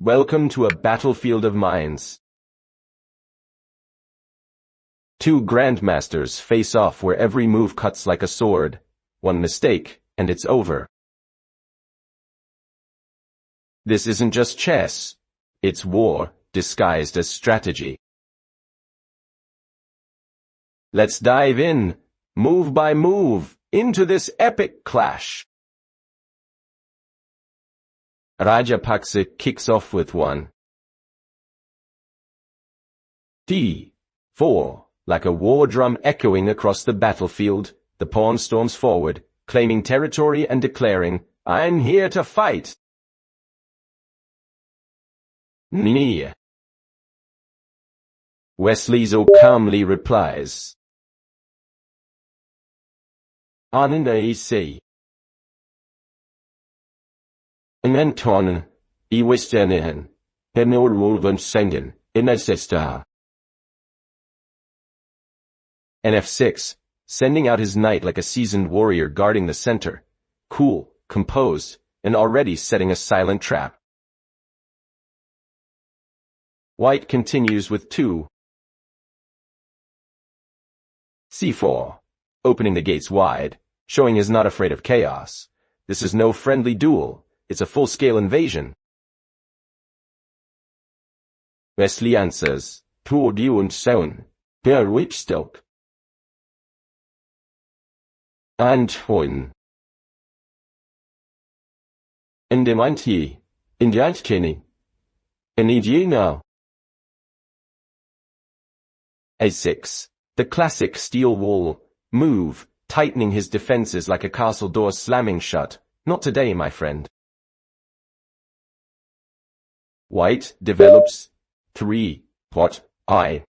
Welcome to a battlefield of minds. Two grandmasters face off where every move cuts like a sword. One mistake, and it's over. This isn't just chess. It's war, disguised as strategy. Let's dive in, move by move, into this epic clash. Rajapakse kicks off with one. D4. Like a war drum echoing across the battlefield, the pawn storms forward, claiming territory and declaring, "I'm here to fight." Nia. Wesley So calmly replies, "Anandaisi. Anton, Iwistenihan, Henor Senden, Inasesta." F6, sending out his knight like a seasoned warrior guarding the center, cool, composed, and already setting a silent trap. White continues with 2. C4, opening the gates wide, showing he's not afraid of chaos. This is no friendly duel, it's a full-scale invasion. Wesley answers, "Tord you and so, der Witchstock." Anton. In dem Anti, in the Antkenny. I need you now. A6, the classic steel wall move, tightening his defenses like a castle door slamming shut. Not today, my friend. White develops 3. Pot I.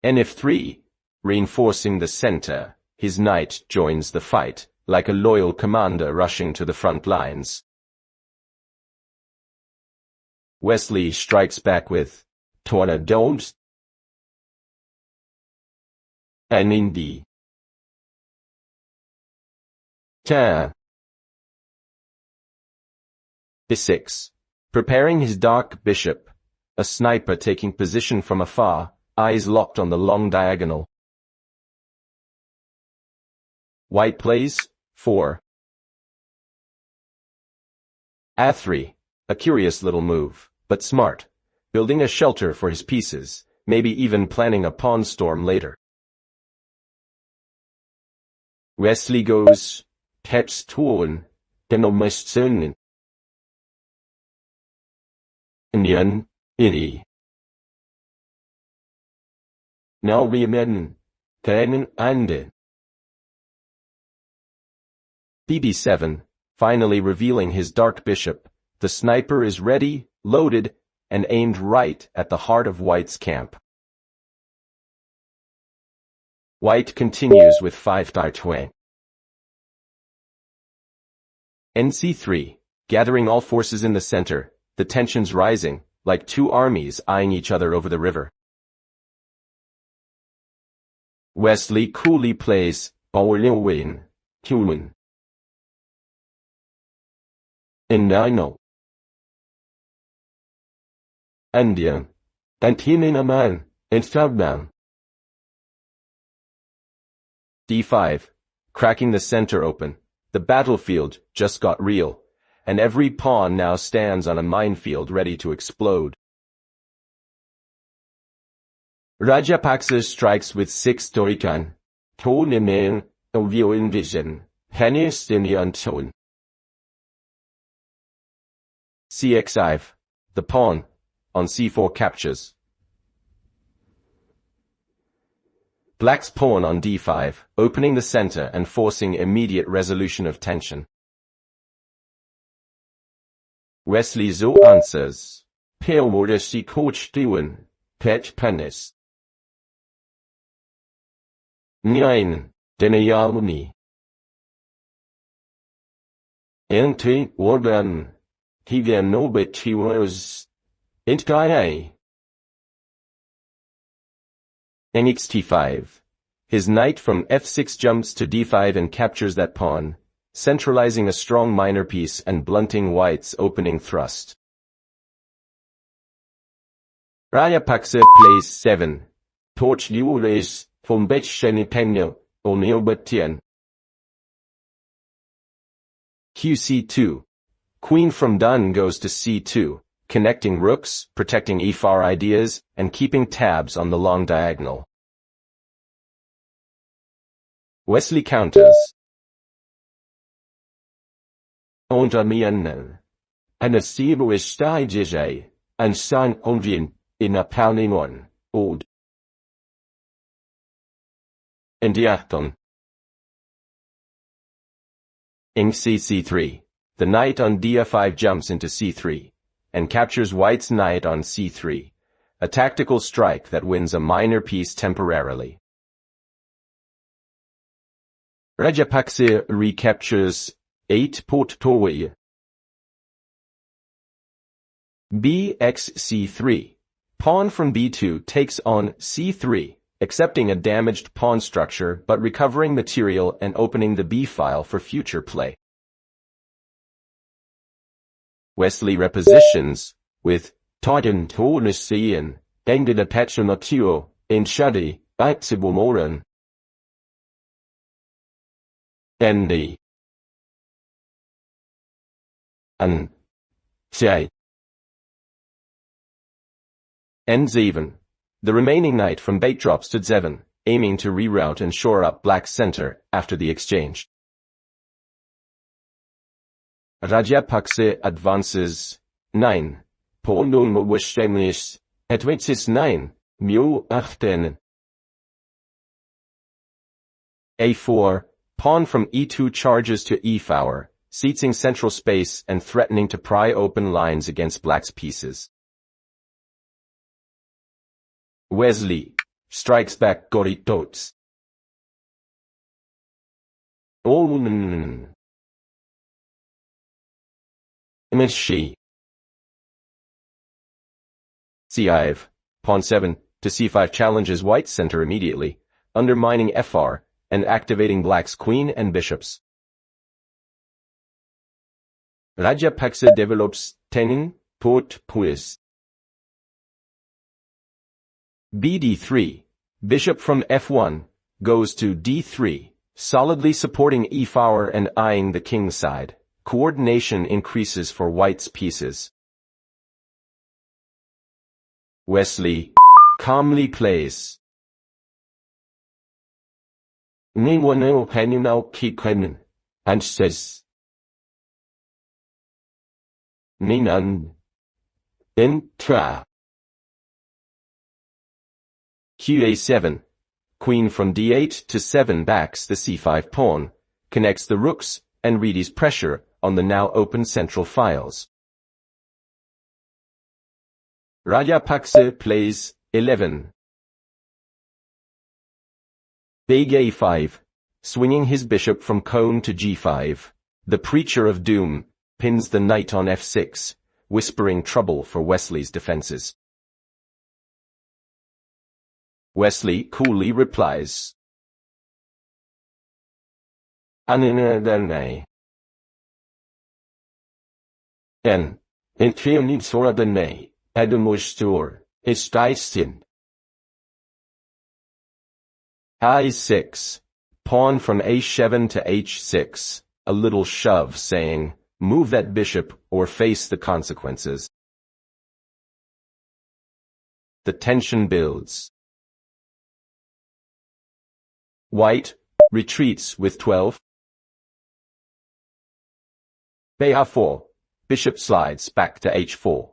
F3, reinforcing the center, his knight joins the fight, like a loyal commander rushing to the front lines. Wesley strikes back with tornadoes and Indy. Ta. B6, preparing his dark bishop, a sniper taking position from afar, eyes locked on the long diagonal. White plays 4. A3, a curious little move, but smart, building a shelter for his pieces, maybe even planning a pawn storm later. Wesley goes, "Het's torn, den almost sonnen." Indian, Idi. Now we men, Tenen Ande. BB7, finally revealing his dark bishop, the sniper is ready, loaded, and aimed right at the heart of White's camp. White continues with 5-Twe. NC3, gathering all forces in the center, the tensions rising, like two armies eyeing each other over the river. Wesley coolly plays Win, Tulin. And I know. India, and man, and Fabman. D5, cracking the center open. The battlefield just got real, and every pawn now stands on a minefield ready to explode. Rajapakse strikes with 6 Torikan, Tonimen, Ovio Invision, Hennis in the Antone. CX5, the pawn, on C4 captures. Black's pawn on D5, opening the center and forcing immediate resolution of tension. Wesley So answers, "Pale wurde si coach diwen, pet penis." Nein, deneyaluni. Ente worden, he der nobet he was, int guy. NXT5. His knight from F6 jumps to D5 and captures that pawn, centralizing a strong minor piece and blunting white's opening thrust. Rajapakse plays 7. Torch Liules, from Bechenipenyo, or Neobatian. QC2. Queen from Dun goes to C2, connecting rooks, protecting e4 ideas, and keeping tabs on the long diagonal. Wesley counters. Onder mienne. En a sibo is stijgije, en zijn onvien, in a pauningon, old. Indiaton. Ing C3. The knight on d5 jumps into c3, and captures white's knight on c3, a tactical strike that wins a minor piece temporarily. Rajapakse recaptures 8 Port Towie. bxc3. Pawn from b2 takes on c3, accepting a damaged pawn structure but recovering material and opening the b-file for future play. Wesley repositions, with Titan Tornisian, ended a Petronatio, in Shadi, Axibomoran. ND. And J. Ends even. The remaining knight from bait drops to d7, aiming to reroute and shore up black's center after the exchange. Rajapakse advances 9. Pawnum wishemish, etwitzis 9, mu 18. A4. Pawn from e2 charges to e4, seating central space and threatening to pry open lines against black's pieces. Wesley strikes back Goritots. Mishi. C5. Pawn 7 to c5 challenges white's center immediately, undermining fr and activating black's queen and bishops. Rajapakse develops 10 Port Puis. bd3. Bishop from f1 goes to d3, solidly supporting e4 and eyeing the king's side. Coordination increases for white's pieces. Wesley calmly plays. And says. Ninan. Intra. QA7. Queen from d8 to 7 backs the c5 pawn, connects the rooks, and readies pressure on the now open central files. Rajapakse plays 11. Big a5, swinging his bishop from cone to g5. The preacher of doom pins the knight on f6, whispering trouble for Wesley's defenses. Wesley coolly replies. Aninadane. En Intrionisoradane, Adamustur, Istaisin. I6. Pawn from a7 to h6, a little shove saying, move that bishop or face the consequences. The tension builds. White retreats with 12. Ba4. Bishop slides back to h4.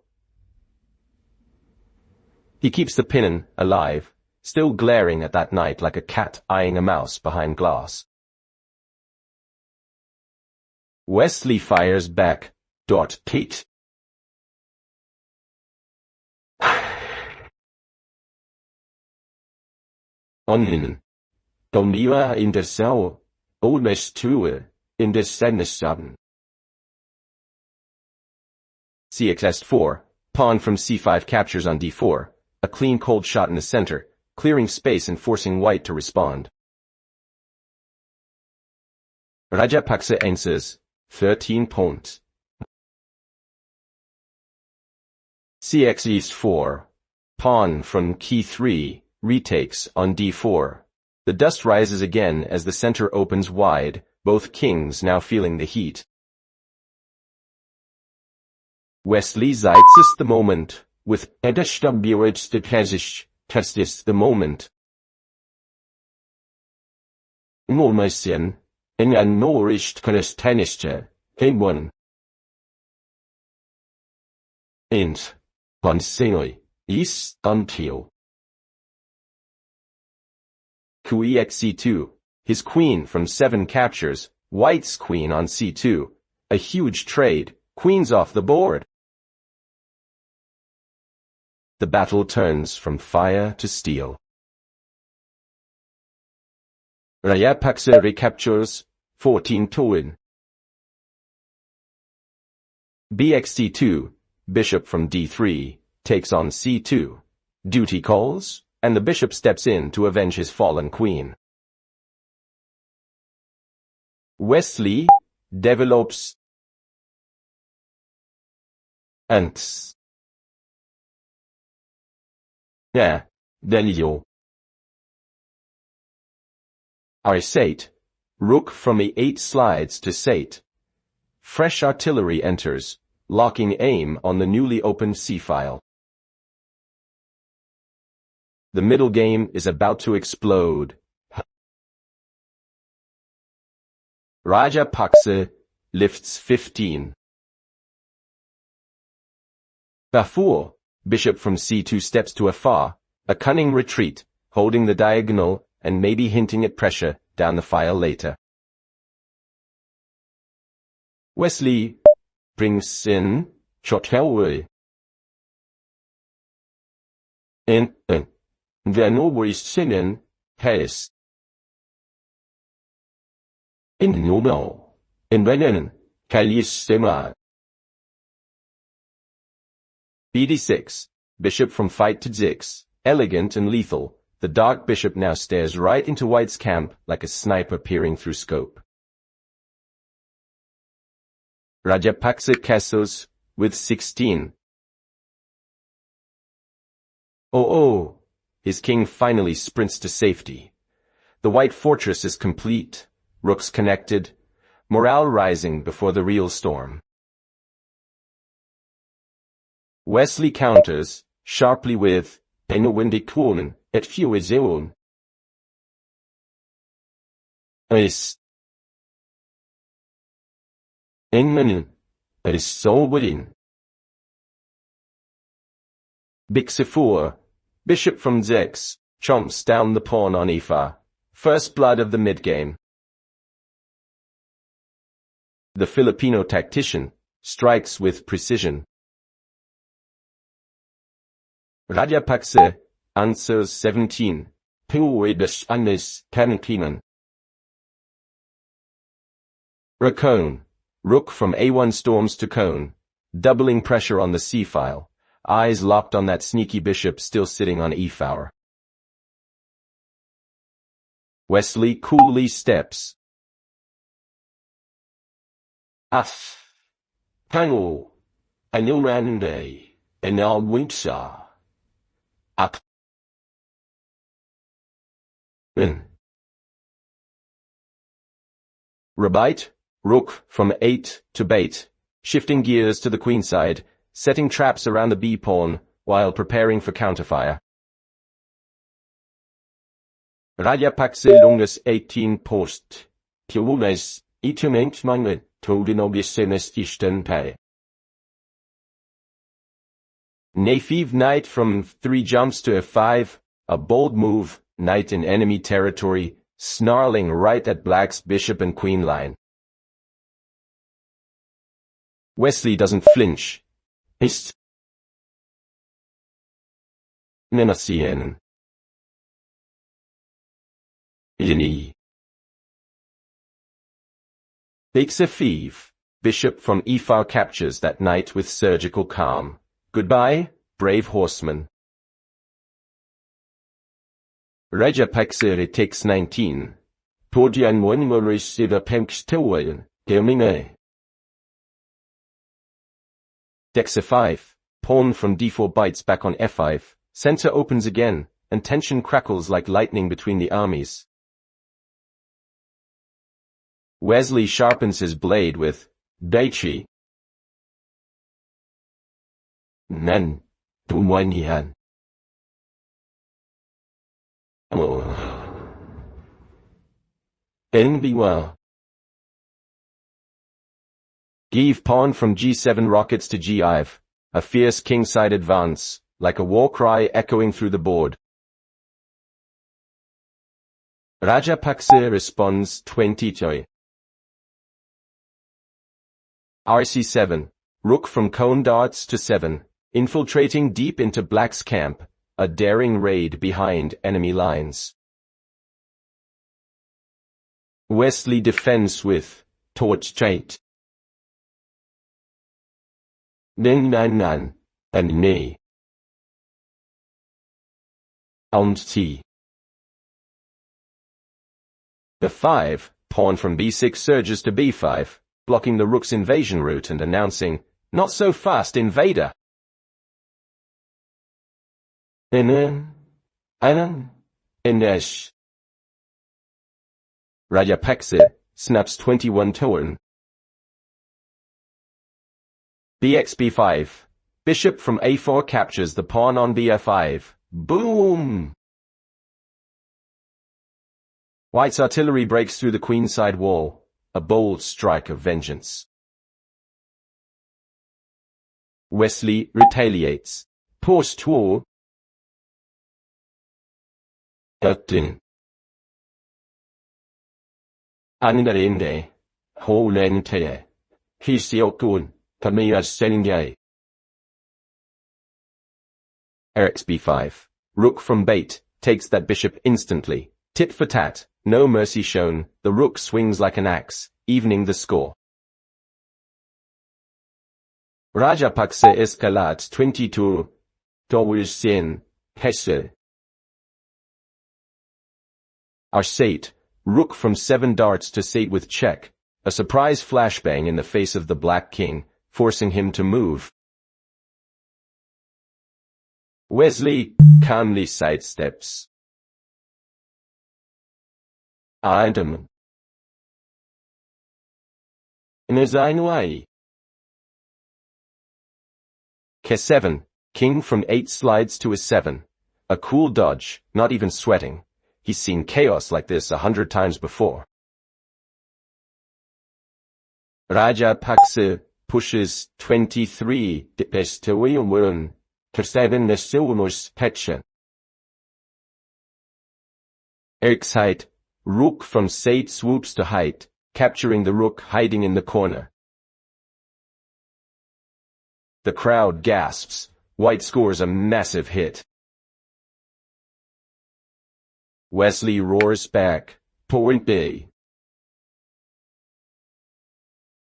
He keeps the pinnon alive, still glaring at that knight like a cat eyeing a mouse behind glass. Wesley fires back. Pete. Onnen. Domniva in der Sau. Olmes Tue. In der Sennesaben. Cx4. Pawn from c5 captures on d4. A clean cold shot in the center, clearing space and forcing white to respond. Rajapakse answers, 13 points. Cx East 4. Pawn from key 3, retakes on d4. The dust rises again as the center opens wide, both kings now feeling the heat. Wesley seizes the moment, with testis the moment. Normation, in an nourished Christianische, K1. Int. Consenoi, is until. QEX-C2, his queen from 7 captures, white's queen on C2, a huge trade, queen's off the board. The battle turns from fire to steel. Rajapakse recaptures, 14 to win. BXC2, bishop from D3, takes on C2. Duty calls, and the bishop steps in to avenge his fallen queen. Wesley develops ants. Yeah, Delio. R8. Rook from E8 slides to Sate. Fresh artillery enters, locking aim on the newly opened C-file. The middle game is about to explode. Rajapakse lifts 15. Bafur, bishop from C2 steps to a cunning retreat, holding the diagonal and maybe hinting at pressure down the file later. Wesley brings in Chotelwe. In then always sinin has. In no in venen Kalistema. BD6, bishop from fight to d6, elegant and lethal. The dark bishop now stares right into white's camp like a sniper peering through scope. Rajapakse castles with 16. Oh, his king finally sprints to safety. The white fortress is complete, rooks connected, morale rising before the real storm. Wesley counters, sharply with Penowindikwonen et Fuizeon. Is Engmanen, is Solwin. Bixifur, bishop from Zex, chomps down the pawn on E5, first blood of the midgame. The Filipino tactician strikes with precision. Rajapakse answers 17. Puidas anis kankinan. Rakone. Rook from A1 storms to Cone, doubling pressure on the C-file, eyes locked on that sneaky bishop still sitting on E4. Wesley coolly steps. Tango. Anilrande. Enal Winksa. Up. In. Rebite, Rook from 8 to bait, shifting gears to the queenside, setting traps around the B-pawn while preparing for counterfire. Rajapakse lunges 18 post. Tiumes, itument mange, todinogisenes istente. Knave knight from 3 jumps to F5, a bold move, knight in enemy territory, snarling right at black's bishop and queen line. Wesley doesn't flinch. Hist. Nenasien. Ini. Takes a thief. Bishop from E4 captures that knight with surgical calm. Goodbye, brave horseman. Rajapakse takes 19. Tordian Winmaris Siva Pemkstillwayan, Gemine. Dex f5, pawn from d4 bites back on f5, center opens again, and tension crackles like lightning between the armies. Wesley sharpens his blade with Daichi. Nan, Dumwanihan. Nbwa. Give pawn from g7 rockets to g5, a fierce kingside advance, like a war cry echoing through the board. Rajapakse responds 20-2. RC7, rook from cone darts to 7, infiltrating deep into black's camp, a daring raid behind enemy lines. Wesley defends with torch trait. Nan, and nay. T. b5, pawn from b6 surges to b5, blocking the rook's invasion route and announcing, "Not so fast, invader." Inesh. Rajapakse snaps 21 turn. bxb5, bishop from a4 captures the pawn on bf5. Boom! White's artillery breaks through the queenside wall, a bold strike of vengeance. Wesley retaliates. Post-war. Andarende. Holente. Hisiokun. Pamias Selingay. Eric's b5. Rook from bait, takes that bishop instantly. Tit for tat, no mercy shown, the rook swings like an axe, evening the score. Rajapakse escalates 22. Towards Sin. Hesse. R8, rook from 7 darts to sate with check, a surprise flashbang in the face of the black king, forcing him to move. Wesley calmly sidesteps. Item. In his own way. K7, king from 8 slides to a 7. A cool dodge, not even sweating. He's seen chaos like this 100 times before. Rajapakse pushes 23 Depestewium to 7 Nesilumus Petchen. Eric's height, rook from sate swoops to height, capturing the rook hiding in the corner. The crowd gasps. White scores a massive hit. Wesley roars back. Point B.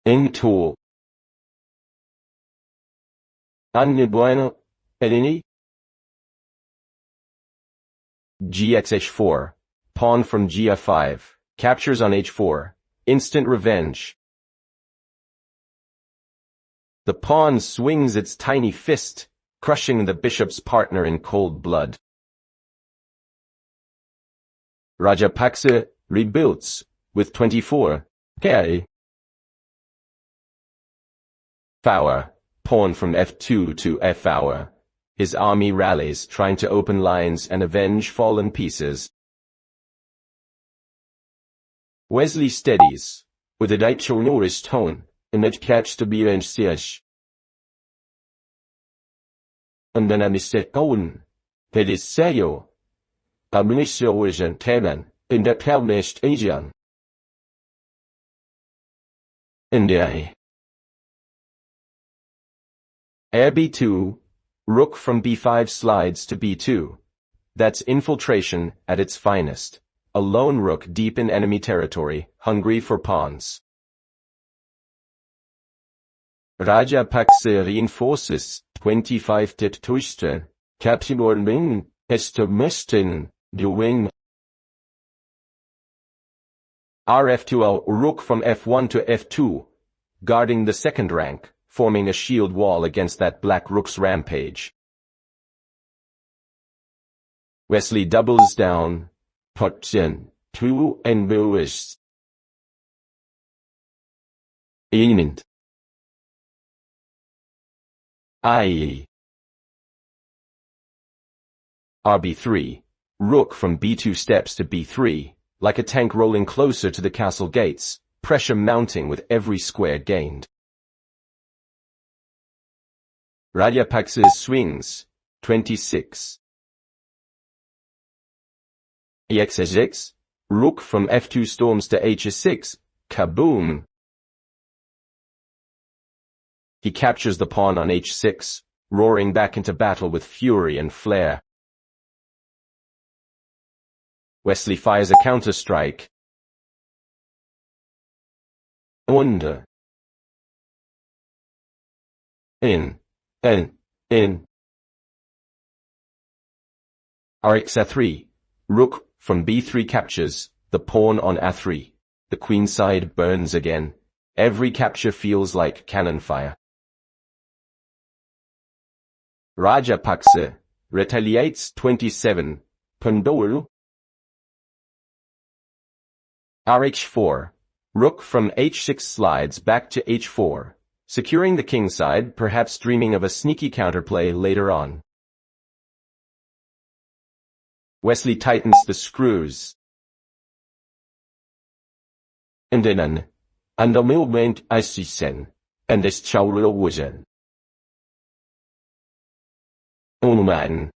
In tool. Anne bueno, Eleni? Gx-h4. Pawn from gf5. Captures on h4. Instant revenge. The pawn swings its tiny fist, crushing the bishop's partner in cold blood. Rajapakse rebuilds with 24. K. Fowler, pawn from f2 to f4. His army rallies, trying to open lines and avenge fallen pieces. Wesley steadies, with a dichotomous tone, and it catch to be in siege. And then I mistake going. That is sayo. Amnisho is an tenan, in the pelmest Asian. India. Air b2, rook from b5 slides to b2. That's infiltration at its finest. A lone rook deep in enemy territory, hungry for pawns. Rajapakse reinforces 25 tit tuiste, capturing Estomestin, duwing. Rf2L Rook from f1 to f2, guarding the second rank, forming a shield wall against that black rook's rampage. Wesley doubles down, puts in, 2 and Lewis. Inint. IE. RB3. Rook from b2 steps to b3, like a tank rolling closer to the castle gates, pressure mounting with every square gained. Rajapakse swings, 26. EX6. Rook from f2 storms to h6, kaboom! He captures the pawn on h6, roaring back into battle with fury and flair. Wesley fires a counter-strike. Under. In. RX3. Rook from b3 captures, the pawn on a3. The queenside burns again. Every capture feels like cannon fire. Rajapakse retaliates 27. Pandolu. Rh4. Rook from h6 slides back to h4, securing the kingside, perhaps dreaming of a sneaky counterplay later on. Wesley tightens the screws. And the movement isisen, and this chauril wuzen. Unuman.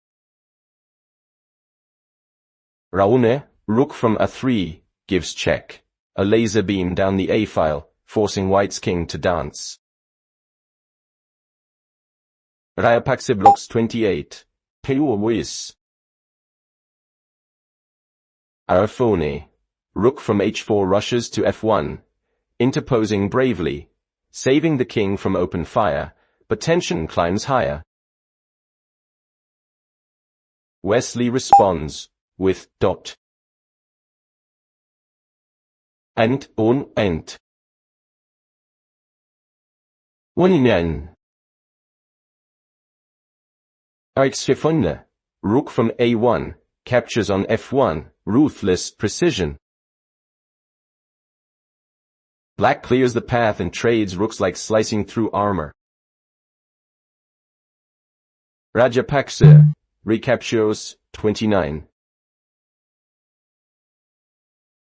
Raune, rook from a3, gives check. A laser beam down the a-file, forcing white's king to dance. Rajapakse blocks 28. Pewis. Arafone. Rook from h4 rushes to f1, interposing bravely, saving the king from open fire, but tension climbs higher. Wesley responds with dot. Ent. Wuninen. Rx5. Rook from a1, captures on f1, ruthless precision. Black clears the path and trades rooks like slicing through armor. Rajapakse recaptures 29.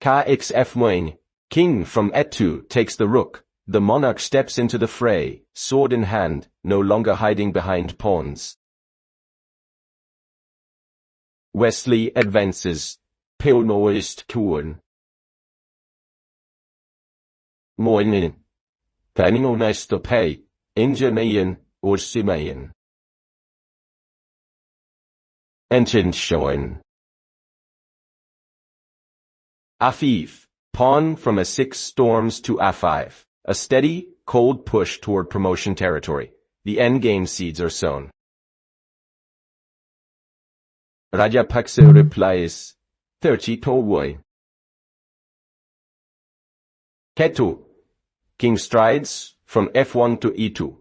Kxf1. King from e2 takes the rook. The monarch steps into the fray, sword in hand, no longer hiding behind pawns. Wesley advances. Peonoist Kuan. Moinin. Taninonestope. Ingemayan, or Simayan. Entinshoin. Afif. Pawn from a6 storms to a5. A steady, cold push toward promotion territory. The endgame seeds are sown. Rajapakse replies, 30 Towoi. Ketu. King strides from f1 to e2,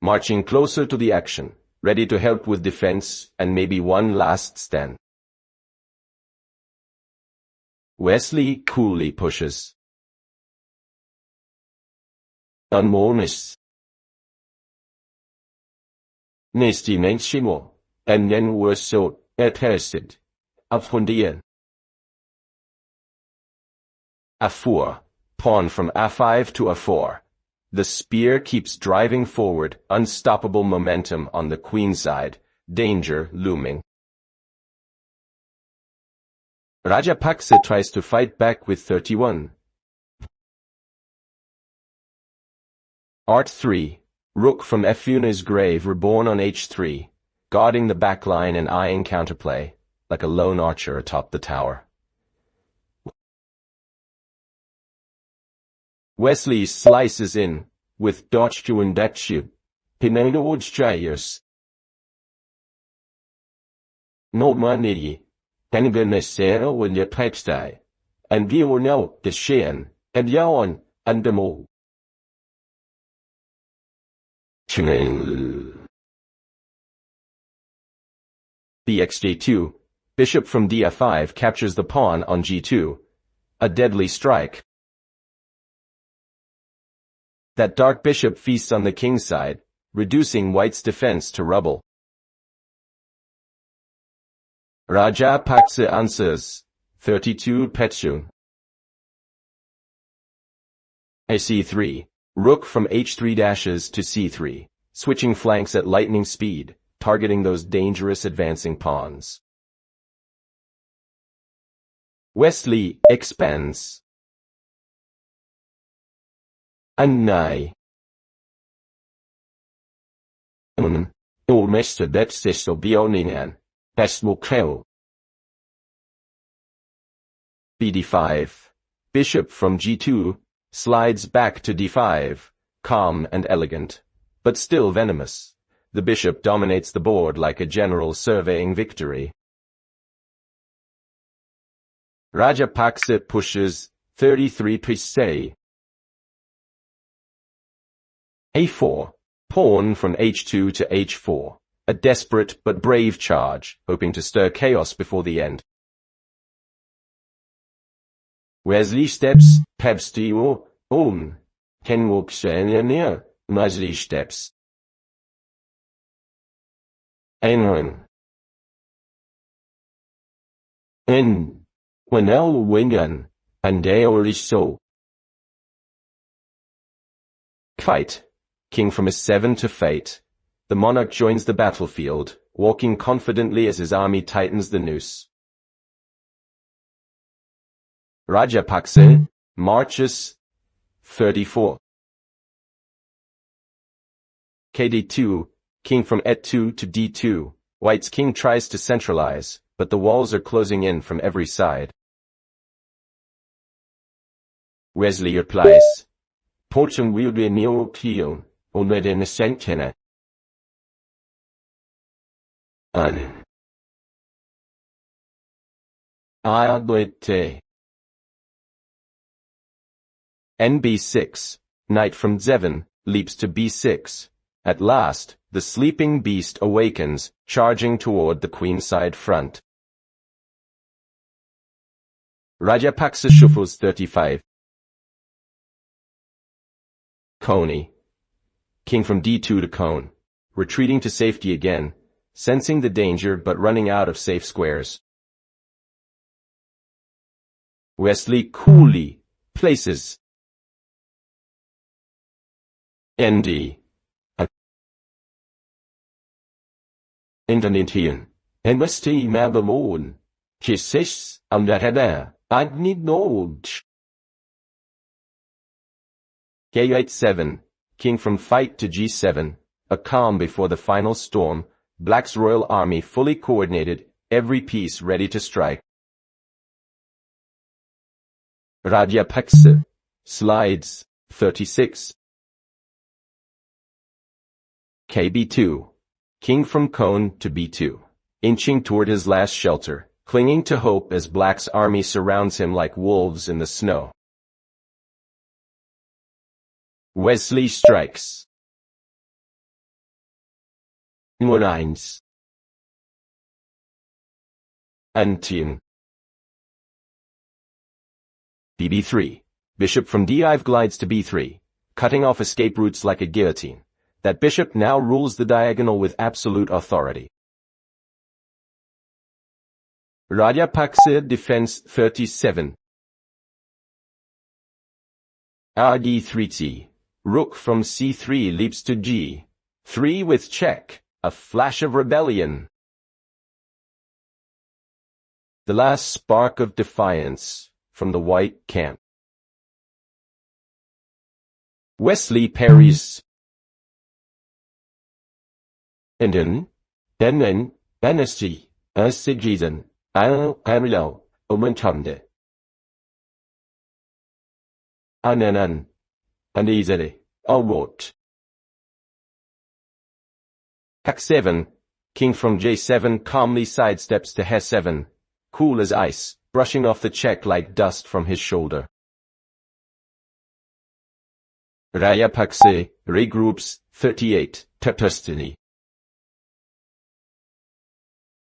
marching closer to the action, ready to help with defense and maybe one last stand. Wesley coolly pushes. Unmonis. Nesti menshimo, and then were so attested. Afhundian. A4. Pawn from a5 to a4. The spear keeps driving forward, unstoppable momentum on the queenside, danger looming. Rajapakse tries to fight back with 31. Art 3. Rook from Funa's grave reborn on h3, guarding the back line and eyeing counterplay, like a lone archer atop the tower. Wesley slices in, with Dotchu and Datshu, Pinendo Jayers. No money, Tanganesero when your pipestay, and vi know the shen, and yawn, and the mo. Bxj2, bishop from df5 captures the pawn on g2. A deadly strike. That dark bishop feasts on the king's side, reducing white's defense to rubble. Rajapakse answers, 32 Petshun. ac3, rook from h3 dashes to c3, switching flanks at lightning speed, targeting those dangerous advancing pawns. Wesley expands. Annai. Mester det sisto bioningen. Bestmokeo. bd5. Bishop from g2, slides back to d5, calm and elegant, but still venomous. The bishop dominates the board like a general surveying victory. Rajapakse pushes, 33 Pise. a4. Pawn from h2 to h4. A desperate but brave charge, hoping to stir chaos before the end. Wesley steps, pebstio, kenwoksenenia, Wesley steps. Einhorn. Wenel Wingan, and so. Fight. King from h7 to fate. The monarch joins the battlefield, walking confidently as his army tightens the noose. Rajapakse marches, 34. kd2, king from e2 to d2. White's king tries to centralize, but the walls are closing in from every side. Wesley replies, Portion will be neo kion, already in a centena. NB6, knight from z7, leaps to b6. At last, the sleeping beast awakens, charging toward the queenside front. Rajapakse shuffles 35. Coney. King from d2 to Cone, retreating to safety again, sensing the danger but running out of safe squares. Wesley coolly places ND. Internetian. MST Mabamon. Kisses, Amdahada, I need knowledge. K87, king from fight to g7, a calm before the final storm, Black's royal army fully coordinated, every piece ready to strike. Rajapakse slides, 36. KB2, king from Cone to b2, inching toward his last shelter, clinging to hope as Black's army surrounds him like wolves in the snow. Wesley strikes. N1. Antien. bb3. Bishop from d5 glides to b3, cutting off escape routes like a guillotine. That bishop now rules the diagonal with absolute authority. Rajapakse defense 37. rd3t. Rook from c3 leaps to g3 with check, a flash of rebellion. The last spark of defiance from the white camp. Wesley parries. Enden, Benesti, Sigizan, Carilo, Omentamde. Ananan. And easily, what? H7, king from j7 calmly sidesteps to h7, cool as ice, brushing off the check like dust from his shoulder. Rajapakse regroups, 38, Tatustini.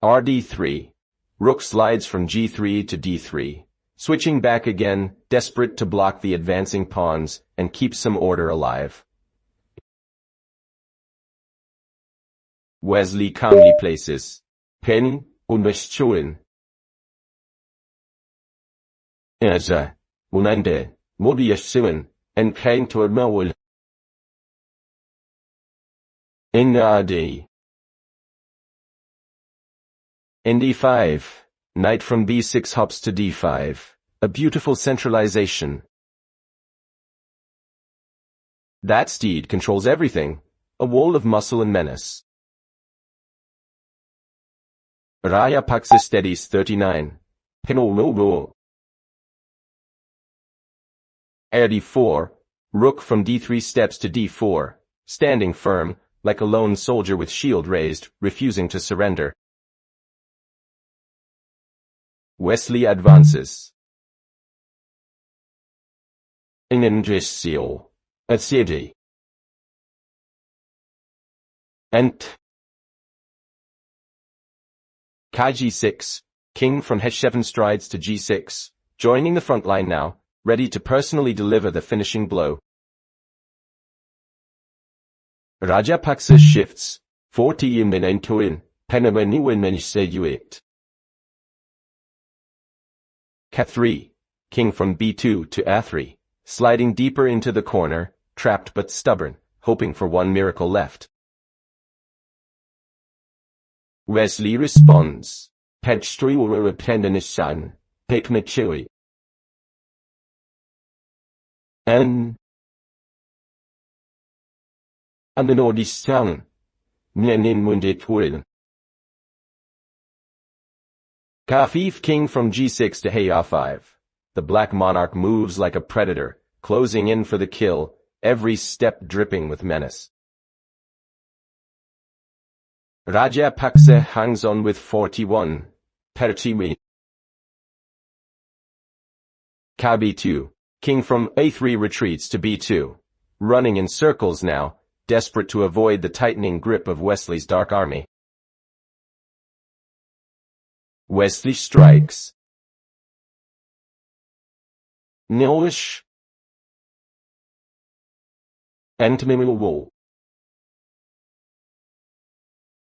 RD3. Rook slides from G3 to D3, switching back again, desperate to block the advancing pawns and keep some order alive. Wesley calmly places Pen und Eza, Unande, Modiasuin, and Kain to Mawil. NAD. ND5. Knight from B6 hops to D5. A beautiful centralization. That steed controls everything. A wall of muscle and menace. Rajapakse steadies 39. Pinol D4. Rook from D3 steps to D4, standing firm, like a lone soldier with shield raised, refusing to surrender. Wesley advances. Inengisio. Acidi. Ent. K6, king from H7 strides to G6, joining the front line now, ready to personally deliver the finishing blow. Rajapakse shifts, 40 Minentuin, Penamaniwin K3, king from B2 to A3, sliding deeper into the corner, trapped but stubborn, hoping for one miracle left. Wesley responds, Pedstriwarapendanishan, Pekmachui. N. And the Nordistan, Mnenin Wunditwin. Kafif king from G6 to A5. The black monarch moves like a predator, closing in for the kill, every step dripping with menace. Rajapakse hangs on with 41. Perchimi. Kb2. King from A3 retreats to B2. Running in circles now, desperate to avoid the tightening grip of Wesley's dark army. Wesley strikes. Nilish. Entmimil.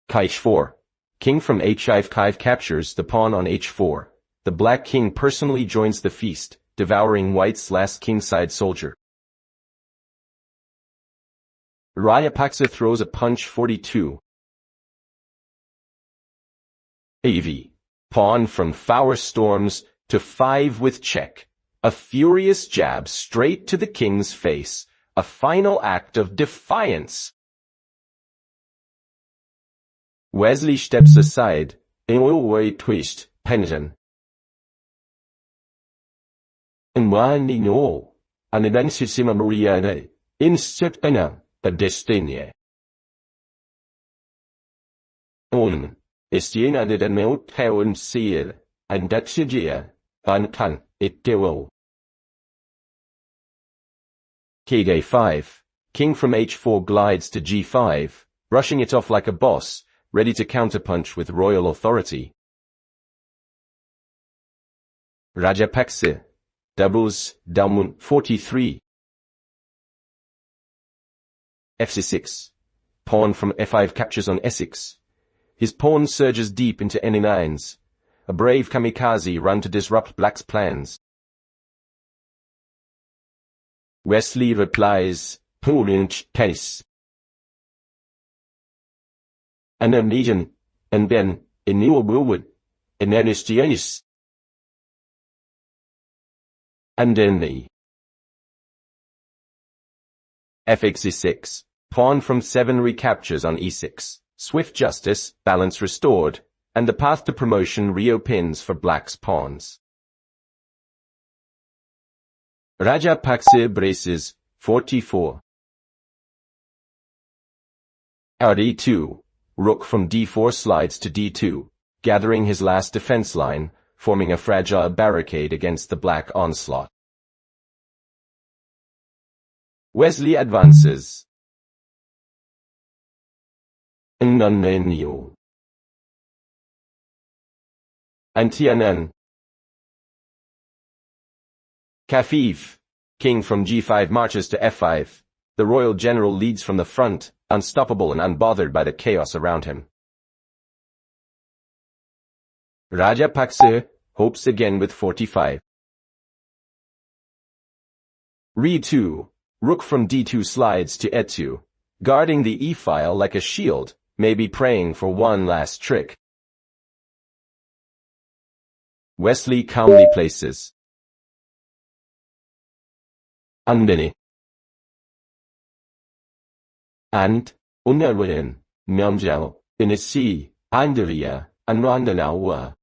H4. King from H5 captures the pawn on H4. The black king personally joins the feast, devouring white's last kingside soldier. Rajapakse throws a punch 42. AV. Pawn from Four storms to 5 with check. A furious jab straight to the king's face. A final act of defiance. Wesley steps aside, in way twist, penitent. And one no, and then Sissima Maria, insert a destiny. On, Estiena did a melt town seal, and that Sigia, uncan, it will. Kg5, king from H4 glides to G5, brushing it off like a boss, ready to counterpunch with royal authority. Rajapakse. Doubles, Dalmun, 43. Fc6. Pawn from F5 captures on Essex. His pawn surges deep into N9s. A brave kamikaze run to disrupt Black's plans. Wesley replies, Pulinch case. And a legion, and then, in New Woolwood, in Ernestianis. And in the Fx6, pawn from 7 recaptures on E6, swift justice, balance restored, and the path to promotion reopens for Black's pawns. Rajapakse braces, 44. RD2, Rook from D4 slides to D2, gathering his last defense line, forming a fragile barricade against the black onslaught. Wesley advances. Nnnnyo. Antianan. Kafif. King from g5 marches to f5. The royal general leads from the front, unstoppable and unbothered by the chaos around him. Rajapakse hopes again with 45. Re2. Rook from d2 slides to e2, guarding the e-file like a shield, maybe praying for one last trick. Wesley calmly places. Andini. And, unnerwin, mjamjal, inisi, andaria, anrandanawa.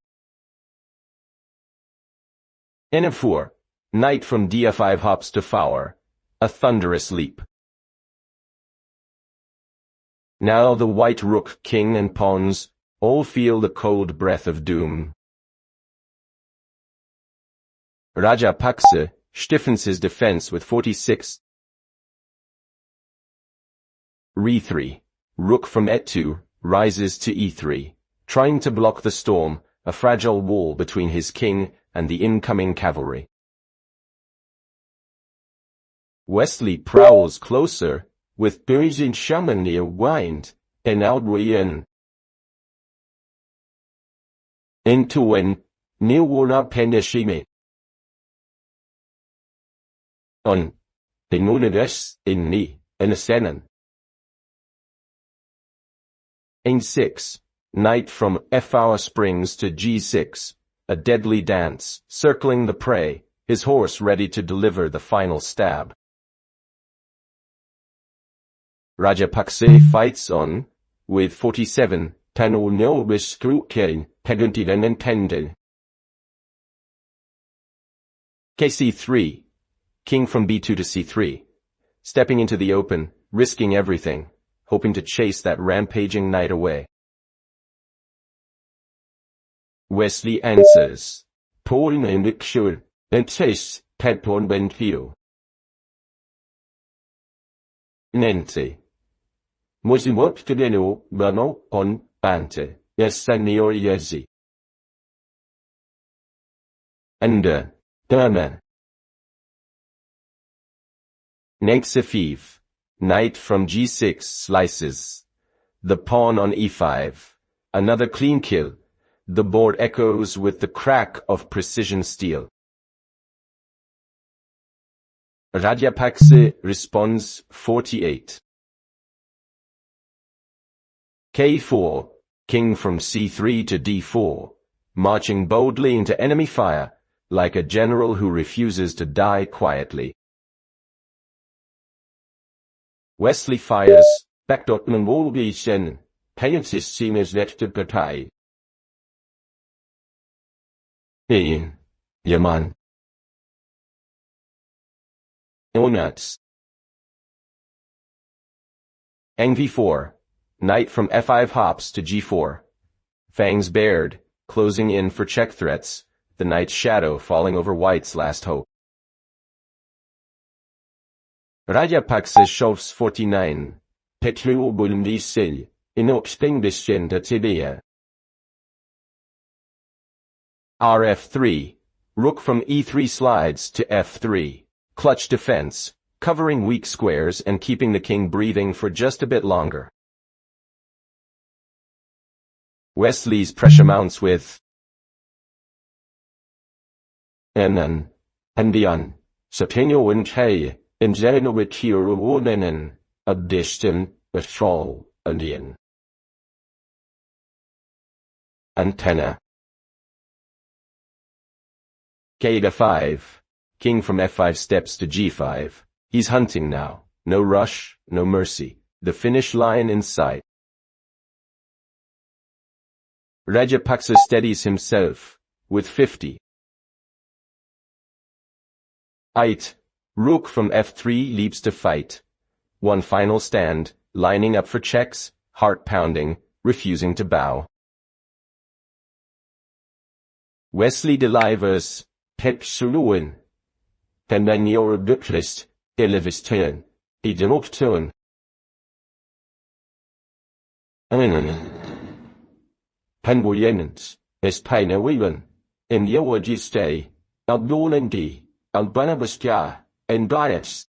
N4. Knight from d5 hops to f4. A thunderous leap. Now the white rook, king and pawns, all feel the cold breath of doom. Rajapakse stiffens his defense with 46. Re3. Rook from e2 rises to e3, trying to block the storm, a fragile wall between his king and the incoming cavalry. Wesley prowls closer, with Beijing shaman near wind, and Aldrian. Intuin, Niwuna Pendeshime. On. Tinunides, inni, Enesenan. N6. Knight from f4 springs to g6, a deadly dance, circling the prey, his horse ready to deliver the final stab. Rajapakse fights on, with 47, Tano no Bistruken, Peguntidan and Tendon. kc3. King from b2 to c3, stepping into the open, risking everything, hoping to chase that rampaging knight away. Wesley answers. Paul and Sure, and chase, Tadpon Benfio. Nente. Mosimot Tedeno, Bano, on, Ante, Yesanio Yezi. And, Derman. Next Safif. Knight from g6 slices. The pawn on e5. Another clean kill. The board echoes with the crack of precision steel. Rajapakse responds 48. k4. King from c3 to d4, marching boldly into enemy fire, like a general who refuses to die quietly. Wesley fires, Backdotman Wolbischen, Payansis Seamers Lechte Partei. Yaman. Onuts. Ng4. Knight from f5 hops to g4. Fangs bared, closing in for check threats, the knight's shadow falling over white's last hope. Rajapakse shoves 49. Petru Bulmdisil, Inoxpengdischen Tibia. Rf3. Rook from e3 slides to f3. Clutch defense, covering weak squares and keeping the king breathing for just a bit longer. Wesley's pressure mounts with Enan, Andian, Satenio and Che, and Zenovitir Wodenen, Addition, Astrol, Andian. Antenna. K5. King from f5 steps to g5. He's hunting now. No rush, no mercy. The finish line in sight. Rajapakse steadies himself, with 50. Ait. Rook from f3 leaps to fight. One final stand, lining up for checks, heart pounding, refusing to bow. Wesley delivers, Pep Suluin. Penmanior Ruthless, Elivis turn, Edenop turn. Penwoyenens, Espina Wilan, in Yawajiste, Aldolendi, Albanabastia, and Diets.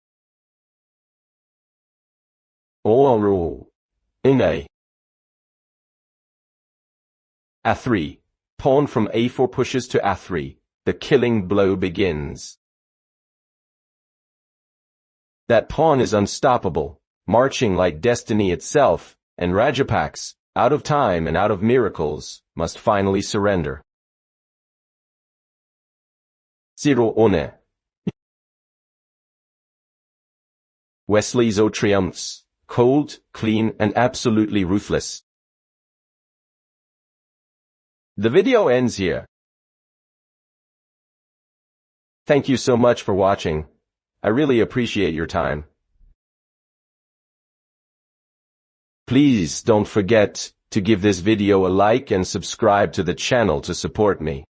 All in A3. Pawn from A4 pushes to A3. The killing blow begins. That pawn is unstoppable, marching like destiny itself, and Rajapakse, out of time and out of miracles, must finally surrender. 0 one. Wesley So triumphs, cold, clean, and absolutely ruthless. The video ends here. Thank you so much for watching. I really appreciate your time. Please don't forget to give this video a like and subscribe to the channel to support me.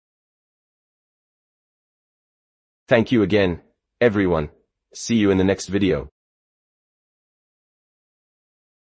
Thank you again, everyone. See you in the next video.